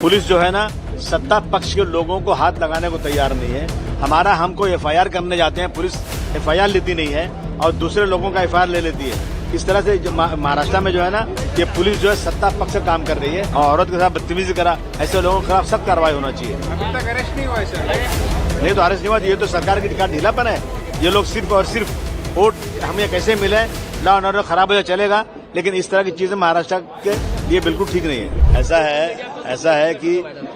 Police जो है ना सत्ता पक्ष के लोगों को हाथ लगाने को तैयार नहीं है। हमको एफआईआर करने जाते हैं, पुलिस एफआईआर लेती नहीं है और दूसरे लोगों का एफआईआर ले लेती है। इस तरह से महाराष्ट्र में जो है ना ये पुलिस जो है सत्ता पक्ष से काम कर रही है और औरत के साथ बदतमीजी करा, ऐसे लोगों के खिलाफ सख्त कार्रवाई होना चाहिए। अभी तक अरेस्ट नहीं हुआ है सर? नहीं तो अरेस्ट नहीं हुआ, ये तो सरकार की ढीलापन है। ये लोग सिर्फ और सिर्फ वोट हमें कैसे मिले, लॉ एंड ऑर्डर खराब हो चलेगा, लेकिन इस तरह की चीजें महाराष्ट्र के लिए बिल्कुल ठीक नहीं है। ऐसा है कि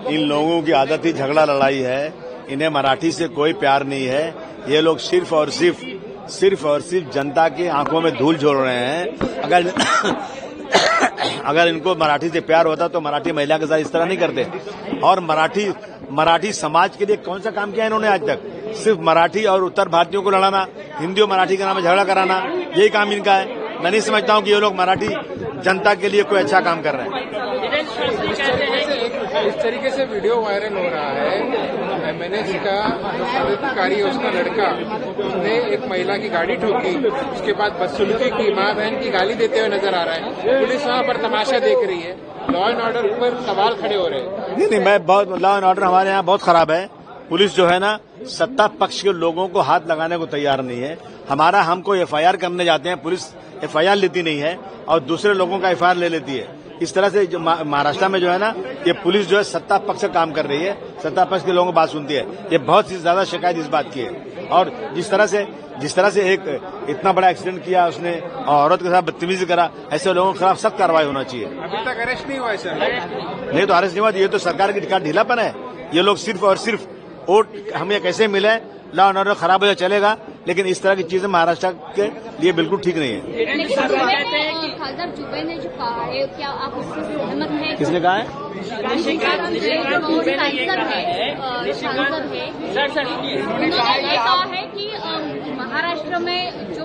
इन लोगों की आदत ही झगड़ा लड़ाई है, इन्हें मराठी से कोई प्यार नहीं है। ये लोग सिर्फ और सिर्फ जनता की आंखों में धूल झोल रहे हैं। अगर इनको मराठी से प्यार होता तो मराठी महिला के साथ इस तरह नहीं करते। और मराठी समाज के लिए कौन सा काम किया इन्होंने आज तक? सिर्फ मराठी और उत्तर भारतीयों को लड़ाना, हिंदी और मराठी के नाम में झगड़ा कराना, यही काम इनका है। मैं नहीं समझता हूं कि ये लोग मराठी जनता के लिए कोई अच्छा काम कर रहे हैं। इस तरीके से वीडियो वायरल हो रहा है। एमएनएस का जो पदाधिकारी है उसका लड़का, उसने एक महिला की गाड़ी ठोकी, उसके बाद बदसलूकी की, मां बहन की गाली देते हुए नजर आ रहा है। पुलिस वहां पर तमाशा देख रही है, लॉ एंड ऑर्डर पर सवाल खड़े हो रहे हैं। नहीं, लॉ एंड ऑर्डर हमारे यहाँ बहुत खराब है। पुलिस जो है ना सत्ता पक्ष के लोगों को हाथ लगाने को तैयार नहीं है। हमको एफआईआर करने जाते हैं, पुलिस एफआईआर लेती नहीं है और दूसरे लोगों का एफआईआर ले लेती है। इस तरह से महाराष्ट्र में जो है ना ये पुलिस जो है सत्ता पक्ष से काम कर रही है, सत्ता पक्ष के लोगों की बात सुनती है। ये बहुत ही ज्यादा शिकायत इस बात की है। और जिस तरह से एक इतना बड़ा एक्सीडेंट किया उसने और औरत के साथ बदतमीजी करा, ऐसे लोगों के खिलाफ सख्त कार्रवाई होना चाहिए। अभी तक अरेस्ट नहीं हुआ है सर? नहीं तो अरेस्ट नहीं हुआ, ये तो सरकार की ढीलापन है। ये लोग सिर्फ और सिर्फ वोट हमें कैसे मिले, लॉ एंड ऑर्डर खराब हो चलेगा, लेकिन इस तरह की चीजें महाराष्ट्र के लिए बिल्कुल ठीक नहीं है। खासदार जुबे ने जो कहा है, क्या आप उससे सहमत हैं? किसने कहा है? सांसद है, उन्होंने ये कहा है कि महाराष्ट्र में जो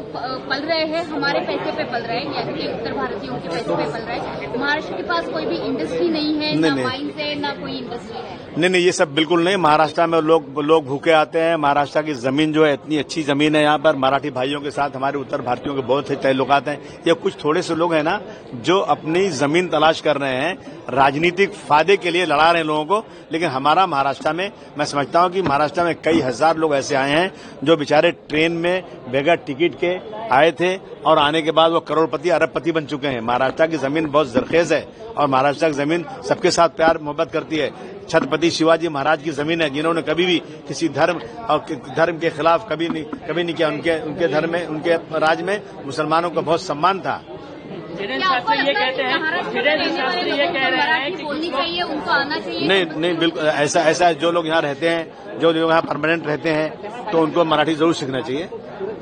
पल रहे हैं हमारे पैसे पे पल रहे हैं, यानी कि उत्तर भारतीयों के पैसे पे पल रहे हैं। महाराष्ट्र के पास कोई भी इंडस्ट्री नहीं है, ना माइंस है, ना कोई इंडस्ट्री है। नहीं, ये सब बिल्कुल नहीं। महाराष्ट्र में लोग भूखे आते हैं। महाराष्ट्र की जमीन जो है इतनी अच्छी जमीन है, यहाँ पर मराठी भाइयों के साथ हमारे उत्तर भारतीयों के बहुत से ताल्लुकात हैं। ये कुछ थोड़े से लोग हैं ना जो अपनी जमीन तलाश कर रहे हैं, राजनीतिक फायदे के लिए लड़ा रहे हैं लोगों को। लेकिन हमारा महाराष्ट्र में, मैं समझता हूं कि महाराष्ट्र में कई हजार लोग ऐसे आए हैं जो बेचारे ट्रेन में बगैर टिकट के आए थे और आने के बाद वो करोड़पति अरबपति बन चुके हैं। महाराष्ट्र की जमीन बहुत जरखेज है और महाराष्ट्र की जमीन सबके साथ प्यार मोहब्बत करती है। छत्रपति शिवाजी महाराज की जमीन है, जिन्होंने कभी भी किसी धर्म के खिलाफ कभी नहीं किया। उनके धर्म में, उनके राज में मुसलमानों का बहुत सम्मान था। शास्त्री ये कहते हैं बोलनी चाहिए, उनको आना चाहिए। नहीं, बिल्कुल ऐसा जो लोग यहाँ रहते हैं, जो लोग यहाँ परमानेंट रहते हैं, तो उनको मराठी जरूर सीखना चाहिए।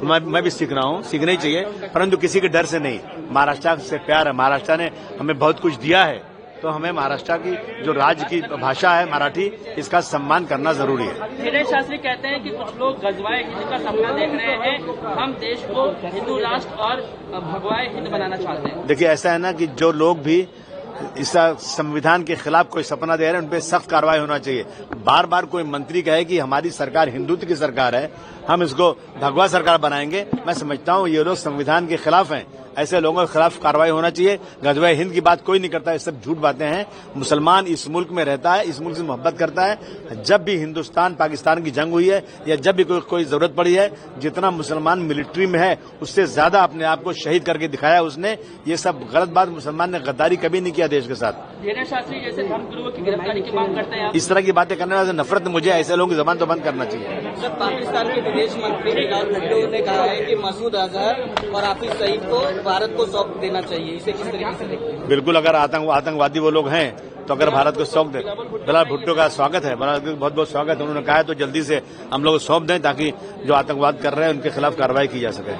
मैं भी सीख रहा हूँ, सीखना ही चाहिए, परंतु किसी के डर से नहीं। महाराष्ट्र से प्यार है, महाराष्ट्र ने हमें बहुत कुछ दिया है, तो हमें महाराष्ट्र की जो राज्य की भाषा है मराठी, इसका सम्मान करना जरूरी है। धीरेन्द्र शास्त्री कहते हैं कि कुछ लोग गजवाए हिंद का सपना देख रहे हैं, हम देश को हिंदू राष्ट्र और भगवाए हिंद बनाना चाहते हैं। देखिए, ऐसा है ना कि जो लोग भी इस संविधान के खिलाफ कोई सपना दे रहे हैं, उन पर सख्त कार्रवाई होना चाहिए। बार बार कोई मंत्री कहे कि हमारी सरकार हिंदुत्व की सरकार है, हम इसको भगवा सरकार बनाएंगे, मैं समझता हूं ये लोग संविधान के खिलाफ हैं। ऐसे लोगों के खिलाफ कार्रवाई होना चाहिए। गजवाए हिंद की बात कोई नहीं करता, ये सब झूठ बातें हैं। मुसलमान इस मुल्क में रहता है, इस मुल्क से मोहब्बत करता है। जब भी हिंदुस्तान पाकिस्तान की जंग हुई है या जब भी कोई जरूरत पड़ी है, जितना मुसलमान मिलिट्री में है उससे ज्यादा अपने आप को शहीद करके दिखाया उसने। ये सब गलत बात, मुसलमान ने गद्दारी कभी नहीं किया देश के साथ। धीरेन्द्र शास्त्री जैसे धर्मगुरुओं की गिरफ्तारी की मांग करते हैं, इस तरह की बातें करने वाले नफरत, मुझे ऐसे लोगों की जबान तो बंद करना चाहिए। सर, पाकिस्तान के विदेश मंत्री बिलाल भुट्टो ने कहा है कि मसूद अजहर और हाफिज सईद को भारत को सौंप देना चाहिए, इसे किस तरीके से देखते हैं? बिल्कुल, अगर आतंकवादी वो लोग हैं तो अगर भारत को सौंप दे, बिलाल भुट्टो का स्वागत है, बहुत बहुत स्वागत है। उन्होंने कहा है तो जल्दी से हम लोग सौंप दें ताकि जो आतंकवाद कर रहे हैं उनके खिलाफ कार्रवाई की जा सके।